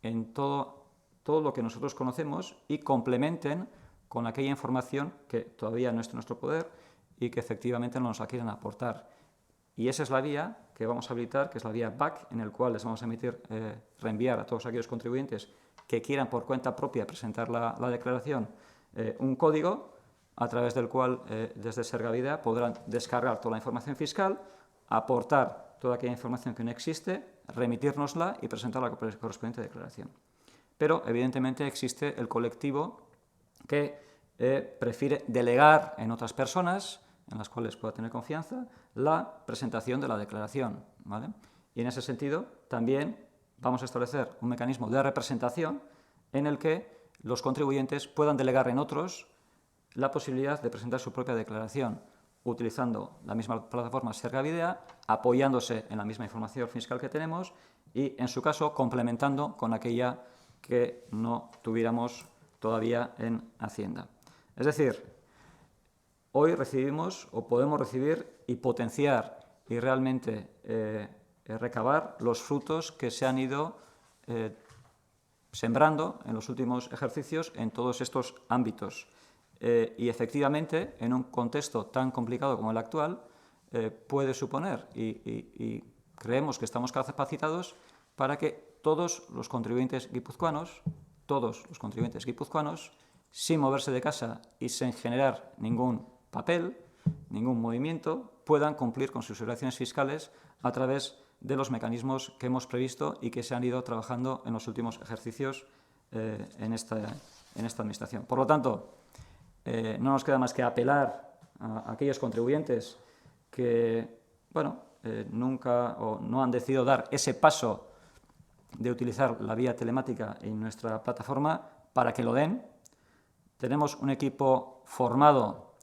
en todo lo que nosotros conocemos y complementen con aquella información que todavía no está en nuestro poder y que efectivamente no nos la quieren aportar. Y esa es la vía que vamos a habilitar, que es la vía BAC, en el cual les vamos a reenviar a todos aquellos contribuyentes que quieran por cuenta propia presentar la declaración un código a través del cual desde Zergavidea podrán descargar toda la información fiscal, aportar toda aquella información que no existe, remitirnosla y presentar la correspondiente declaración. Pero evidentemente existe el colectivo que prefiere delegar en otras personas, en las cuales pueda tener confianza, la presentación de la declaración, ¿vale? Y en ese sentido también vamos a establecer un mecanismo de representación en el que los contribuyentes puedan delegar en otros la posibilidad de presentar su propia declaración, utilizando la misma plataforma Zergavidea, apoyándose en la misma información fiscal que tenemos y, en su caso, complementando con aquella que no tuviéramos todavía en Hacienda. Es decir, hoy recibimos o podemos recibir y potenciar y realmente recabar los frutos que se han ido sembrando en los últimos ejercicios en todos estos ámbitos. Y efectivamente, en un contexto tan complicado como el actual, puede suponer, y creemos que estamos capacitados para que todos los contribuyentes guipuzcoanos, sin moverse de casa y sin generar ningún papel, ningún movimiento, puedan cumplir con sus obligaciones fiscales a través de los mecanismos que hemos previsto y que se han ido trabajando en los últimos ejercicios en esta Administración. Por lo tanto, no nos queda más que apelar a aquellos contribuyentes que, nunca o no han decidido dar ese paso de utilizar la vía telemática en nuestra plataforma para que lo den. Tenemos un equipo formado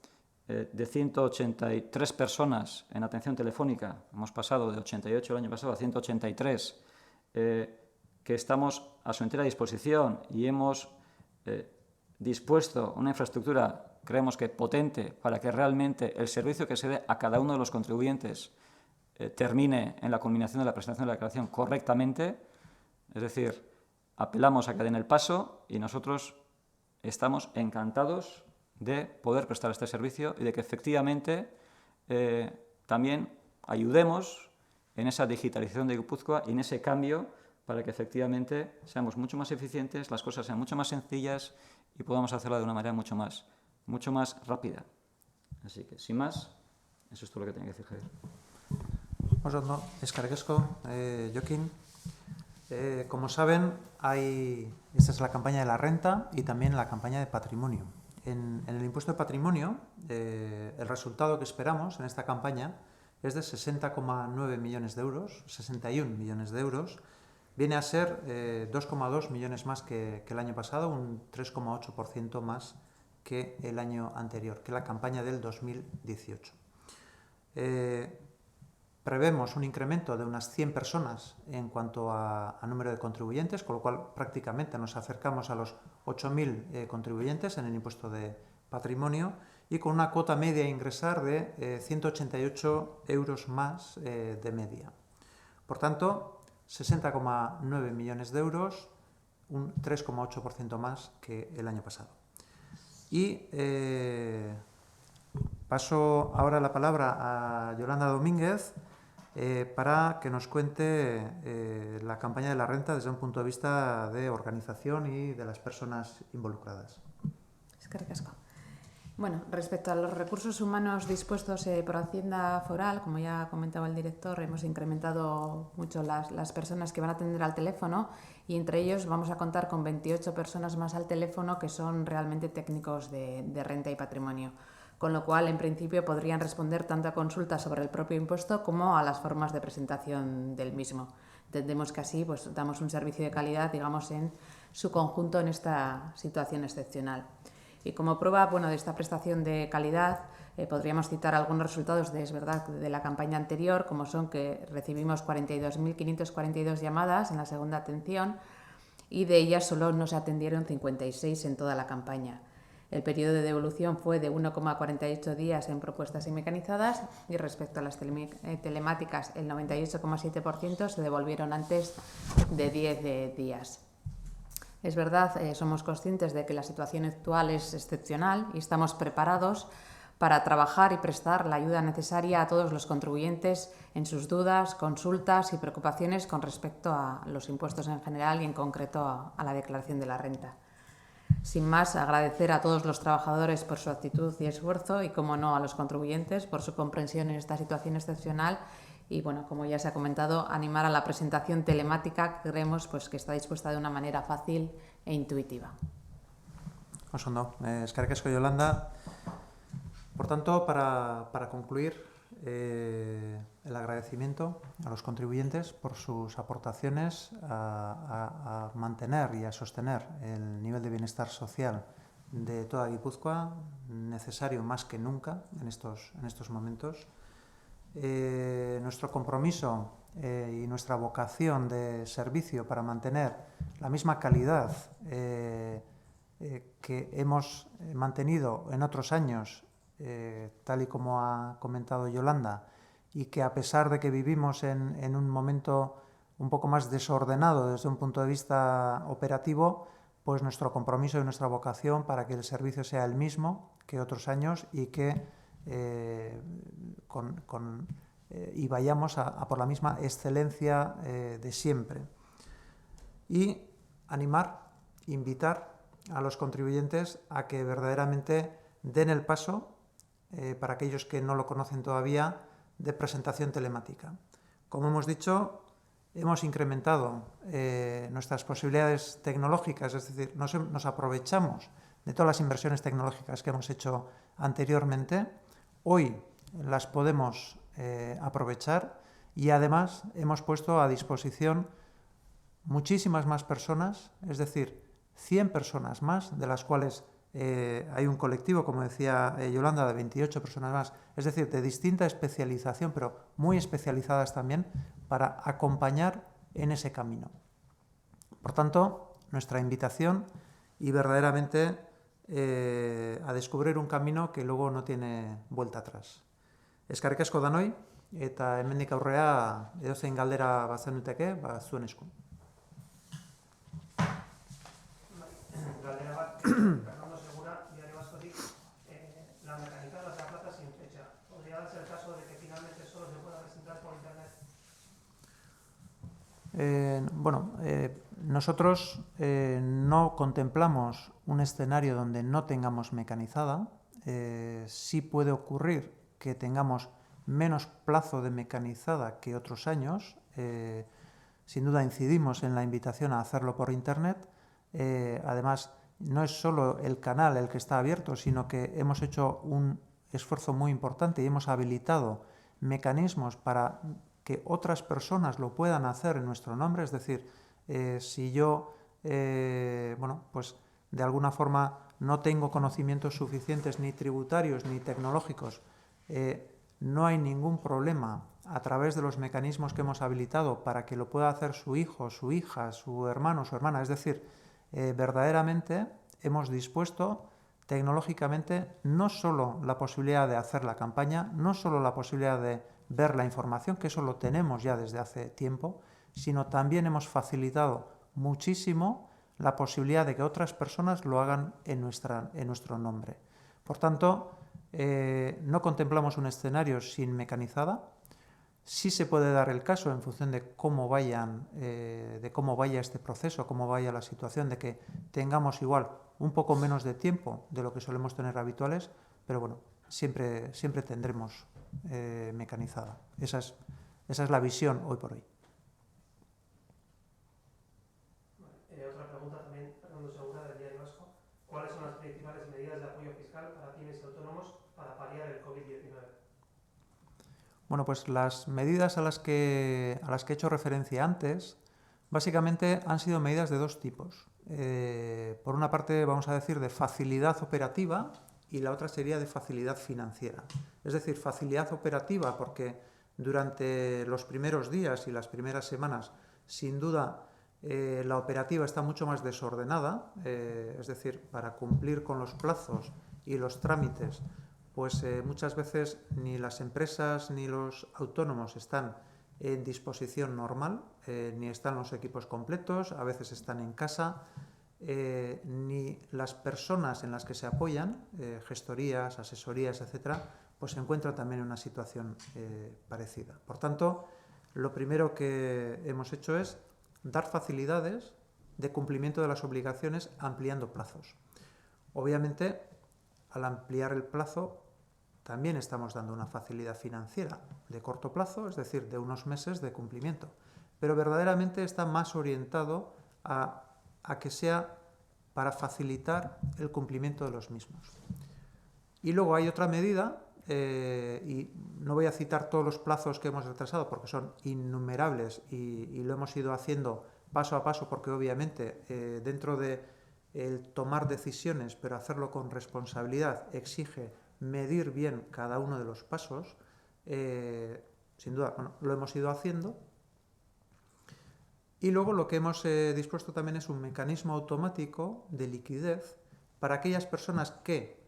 de 183 personas en atención telefónica. Hemos pasado de 88 el año pasado a 183, que estamos a su entera disposición y hemos dispuesto una infraestructura, creemos que potente, para que realmente el servicio que se dé a cada uno de los contribuyentes termine en la culminación de la presentación de la declaración correctamente. Es decir, apelamos a que den el paso y nosotros estamos encantados de poder prestar este servicio y de que efectivamente también ayudemos en esa digitalización de Guipúzcoa y en ese cambio para que efectivamente seamos mucho más eficientes, las cosas sean mucho más sencillas y podamos hacerla de una manera mucho más rápida. Así que, sin más, eso es todo lo que tenía que decir, Javier. Oso ondo, eskerrik asko, Jokin. Como saben, esta es la campaña de la renta y también la campaña de patrimonio. En el impuesto de patrimonio, el resultado que esperamos en esta campaña es de 60,9 millones de euros, 61 millones de euros. Viene a ser 2,2 millones más que el año pasado, un 3,8% más que el año anterior, que la campaña del 2018. Prevemos un incremento de unas 100 personas en cuanto a número de contribuyentes, con lo cual prácticamente nos acercamos a los 8.000 contribuyentes en el impuesto de patrimonio y con una cuota media a ingresar de 188 euros más de media. Por tanto, 60,9 millones de euros, un 3,8% más que el año pasado. Y paso ahora la palabra a Yolanda Domínguez para que nos cuente la campaña de la renta desde un punto de vista de organización y de las personas involucradas. Eskerrik asko. Bueno, respecto a los recursos humanos dispuestos por Hacienda Foral, como ya comentaba el director, hemos incrementado mucho las personas que van a atender al teléfono y entre ellos vamos a contar con 28 personas más al teléfono que son realmente técnicos de renta y patrimonio, con lo cual en principio podrían responder tanto a consultas sobre el propio impuesto como a las formas de presentación del mismo. Entendemos que así pues, damos un servicio de calidad, digamos, en su conjunto en esta situación excepcional. Y como prueba de esta prestación de calidad, podríamos citar algunos resultados de la campaña anterior, como son que recibimos 42.542 llamadas en la segunda atención y de ellas solo nos atendieron 56 en toda la campaña. El periodo de devolución fue de 1,48 días en propuestas y mecanizadas y respecto a las telemáticas, el 98,7% se devolvieron antes de 10 días. Es verdad, somos conscientes de que la situación actual es excepcional y estamos preparados para trabajar y prestar la ayuda necesaria a todos los contribuyentes en sus dudas, consultas y preocupaciones con respecto a los impuestos en general y en concreto a la declaración de la renta. Sin más, agradecer a todos los trabajadores por su actitud y esfuerzo y, como no, a los contribuyentes por su comprensión en esta situación excepcional y, bueno, como ya se ha comentado, animar a la presentación telemática que creemos que está dispuesta de una manera fácil e intuitiva. Oso ondo, eskerrik asko, Yolanda. Por tanto, para concluir, el agradecimiento a los contribuyentes por sus aportaciones a mantener y a sostener el nivel de bienestar social de toda Guipúzcoa, necesario más que nunca en estos momentos. Nuestro compromiso y nuestra vocación de servicio para mantener la misma calidad que hemos mantenido en otros años, tal y como ha comentado Yolanda, y que a pesar de que vivimos en un momento un poco más desordenado desde un punto de vista operativo, pues nuestro compromiso y nuestra vocación para que el servicio sea el mismo que otros años y que y vayamos a por la misma excelencia de siempre. Y animar, invitar a los contribuyentes a que verdaderamente den el paso, para aquellos que no lo conocen todavía, de presentación telemática. Como hemos dicho, hemos incrementado nuestras posibilidades tecnológicas, es decir, nos aprovechamos de todas las inversiones tecnológicas que hemos hecho anteriormente. Hoy las podemos aprovechar y además hemos puesto a disposición muchísimas más personas, es decir, 100 personas más, de las cuales hay un colectivo, como decía Yolanda, de 28 personas más, es decir, de distinta especialización, pero muy especializadas también, para acompañar en ese camino. Por tanto, nuestra invitación y verdaderamente a descubrir un camino que luego no tiene vuelta atrás. Eskerrik asko danoi, eta hemendik aurrea edozein galdera bazenuteke, zuen esku. Galdera bat, Fernando Segura, Diario Vascotik, la mecanizada se aplaza sin fecha. ¿Podría darse el caso de que finalmente solo se pueda presentar por internet? Nosotros no contemplamos un escenario donde no tengamos mecanizada. Sí puede ocurrir que tengamos menos plazo de mecanizada que otros años. Sin duda incidimos en la invitación a hacerlo por Internet. Además, no es solo el canal el que está abierto, sino que hemos hecho un esfuerzo muy importante y hemos habilitado mecanismos para que otras personas lo puedan hacer en nuestro nombre. Es decir, si yo, pues de alguna forma no tengo conocimientos suficientes ni tributarios ni tecnológicos, no hay ningún problema a través de los mecanismos que hemos habilitado para que lo pueda hacer su hijo, su hija, su hermano, su hermana. Es decir, verdaderamente hemos dispuesto tecnológicamente no solo la posibilidad de hacer la campaña, no solo la posibilidad de ver la información, que eso lo tenemos ya desde hace tiempo, sino también hemos facilitado muchísimo la posibilidad de que otras personas lo hagan en nuestro nombre. Por tanto, no contemplamos un escenario sin mecanizada. Sí se puede dar el caso en función de cómo vaya este proceso, cómo vaya la situación, de que tengamos igual un poco menos de tiempo de lo que solemos tener habituales, pero bueno, siempre tendremos mecanizada. Esa es la visión hoy por hoy. Otra pregunta también, Fernando Segura, del Diario Vasco. ¿Cuáles son las principales medidas de apoyo fiscal para pymes y autónomos para paliar el COVID-19? Bueno, pues las medidas a las que he hecho referencia antes, básicamente han sido medidas de dos tipos. Por una parte, vamos a decir, de facilidad operativa y la otra sería de facilidad financiera. Es decir, facilidad operativa porque durante los primeros días y las primeras semanas, sin duda, la operativa está mucho más desordenada, es decir, para cumplir con los plazos y los trámites, pues muchas veces ni las empresas ni los autónomos están en disposición normal, ni están los equipos completos, a veces están en casa, ni las personas en las que se apoyan, gestorías, asesorías, etcétera, pues se encuentran también en una situación parecida. Por tanto, lo primero que hemos hecho es dar facilidades de cumplimiento de las obligaciones ampliando plazos. Obviamente, al ampliar el plazo, también estamos dando una facilidad financiera de corto plazo, es decir, de unos meses de cumplimiento, pero verdaderamente está más orientado a que sea para facilitar el cumplimiento de los mismos. Y luego hay otra medida, y no voy a citar todos los plazos que hemos retrasado porque son innumerables y lo hemos ido haciendo paso a paso porque obviamente dentro de el tomar decisiones, pero hacerlo con responsabilidad, exige medir bien cada uno de los pasos. Sin duda, lo hemos ido haciendo. Y luego lo que hemos dispuesto también es un mecanismo automático de liquidez para aquellas personas que,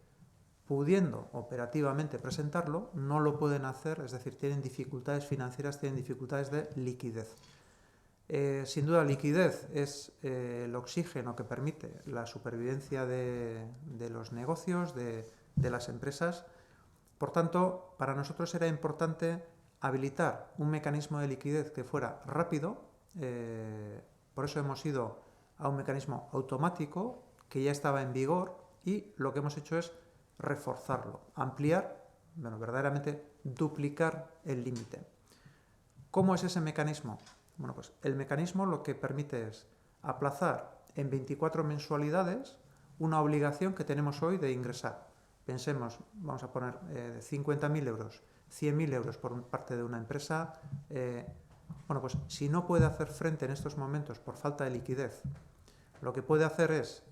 pudiendo operativamente presentarlo, no lo pueden hacer, es decir, tienen dificultades financieras, tienen dificultades de liquidez. Sin duda, liquidez es el oxígeno que permite la supervivencia de los negocios, de las empresas. Por tanto, para nosotros era importante habilitar un mecanismo de liquidez que fuera rápido. Por eso hemos ido a un mecanismo automático que ya estaba en vigor y lo que hemos hecho es reforzarlo, ampliar, verdaderamente duplicar el límite. ¿Cómo es ese mecanismo? Bueno, pues el mecanismo lo que permite es aplazar en 24 mensualidades una obligación que tenemos hoy de ingresar. Pensemos, vamos a poner 50.000 euros, 100.000 euros por parte de una empresa. Pues si no puede hacer frente en estos momentos por falta de liquidez, lo que puede hacer es,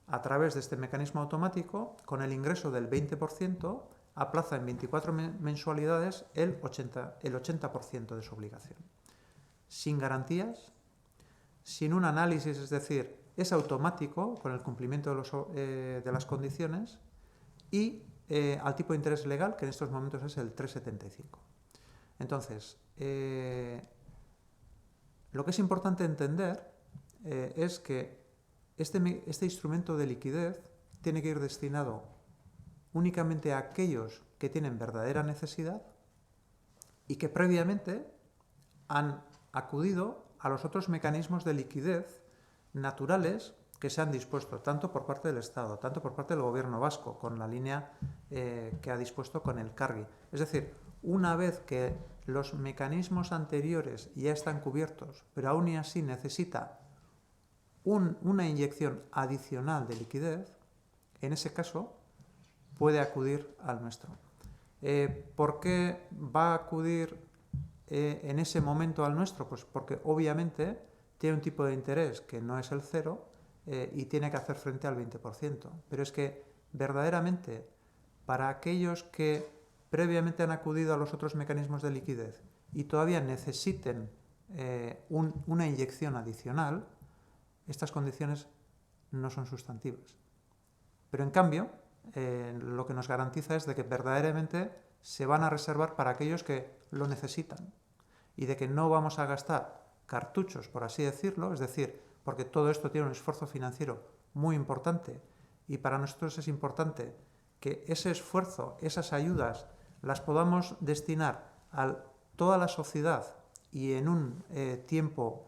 a través de este mecanismo automático, con el ingreso del 20%, aplaza en 24 mensualidades el 80% de su obligación. Sin garantías, sin un análisis, es decir, es automático con el cumplimiento de las condiciones y al tipo de interés legal, que en estos momentos es el 3,75. Entonces, lo que es importante entender es que este instrumento de liquidez tiene que ir destinado únicamente a aquellos que tienen verdadera necesidad y que previamente han acudido a los otros mecanismos de liquidez naturales que se han dispuesto, tanto por parte del Estado, tanto por parte del Gobierno vasco, con la línea que ha dispuesto con el Cargi. Es decir, una vez que los mecanismos anteriores ya están cubiertos, pero aún y así necesita una inyección adicional de liquidez, en ese caso puede acudir al nuestro. ¿Por qué va a acudir en ese momento al nuestro? Pues porque obviamente tiene un tipo de interés que no es el 0 y tiene que hacer frente al 20%. Pero es que verdaderamente para aquellos que previamente han acudido a los otros mecanismos de liquidez y todavía necesiten una inyección adicional, estas condiciones no son sustantivas. Pero en cambio, lo que nos garantiza es de que verdaderamente se van a reservar para aquellos que lo necesitan y de que no vamos a gastar cartuchos, por así decirlo, es decir, porque todo esto tiene un esfuerzo financiero muy importante y para nosotros es importante que ese esfuerzo, esas ayudas, las podamos destinar a toda la sociedad y en un tiempo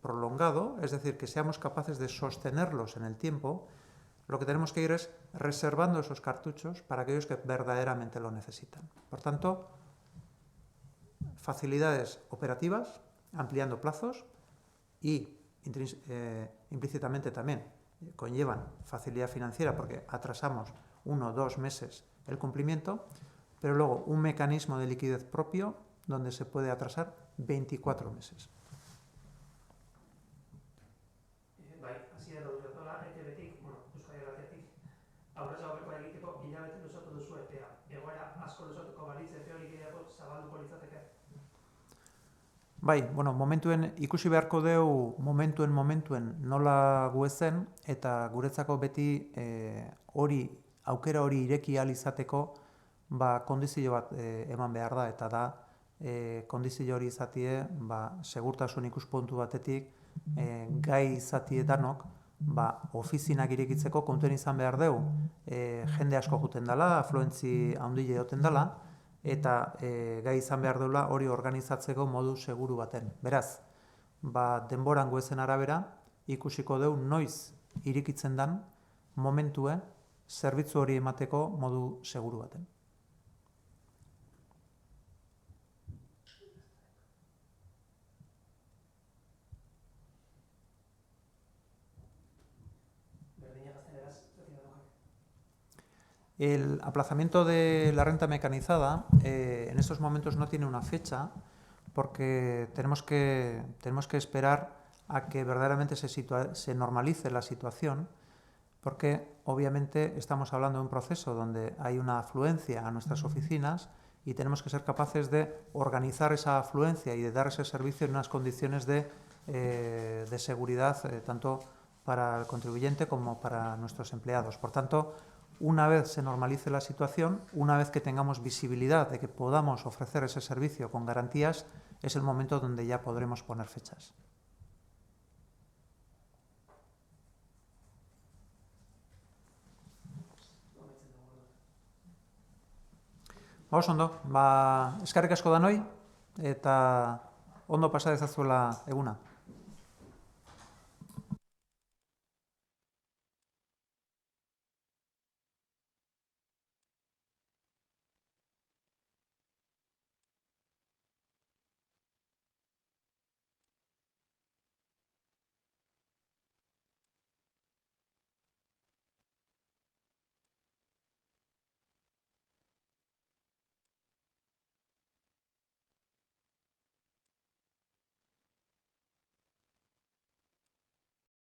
prolongado, es decir, que seamos capaces de sostenerlos en el tiempo. Lo que tenemos que ir es reservando esos cartuchos para aquellos que verdaderamente lo necesitan. Por tanto, facilidades operativas, ampliando plazos y implícitamente también conllevan facilidad financiera porque atrasamos 1 o 2 meses el cumplimiento, pero luego un mecanismo de liquidez propio donde se puede atrasar 24 meses. Bai, hasi da dutela ETB-tik, Euskal Irratiatik, aurrez aurrekoa egiteko hilabete luzatu duzu epea. Egoera asko luzatuko balitz epe hori gehiago zabalduko litzateke? Bai, momentuen ikusi beharko dugu momentuen nola guezen eta guretzako beti aukera hori ireki ahal izateko kondizio bat eman behar da eta da kondizio hori izatie segurtasun ikuspuntu batetik gai izatie danok ofizinak irekitzeko kontuen izan behar dugu jende asko juten dela, afluentzi handile joten dela eta gai izan behar duela hori organizatzeko modu seguru baten. Beraz, denboran guezen arabera ikusiko dugu noiz irikitzen dan momentue zerbitzu hori emateko modu seguru baten. El aplazamiento de la renta mecanizada en estos momentos no tiene una fecha porque tenemos que esperar a que verdaderamente se normalice la situación porque obviamente estamos hablando de un proceso donde hay una afluencia a nuestras oficinas y tenemos que ser capaces de organizar esa afluencia y de dar ese servicio en unas condiciones de seguridad tanto para el contribuyente como para nuestros empleados. Por tanto, una vez se normalice la situación, una vez que tengamos visibilidad de que podamos ofrecer ese servicio con garantías, es el momento donde ya podremos poner fechas. Ondo, eskerrik asko danoi eta ondo pasa dezazuela eguna.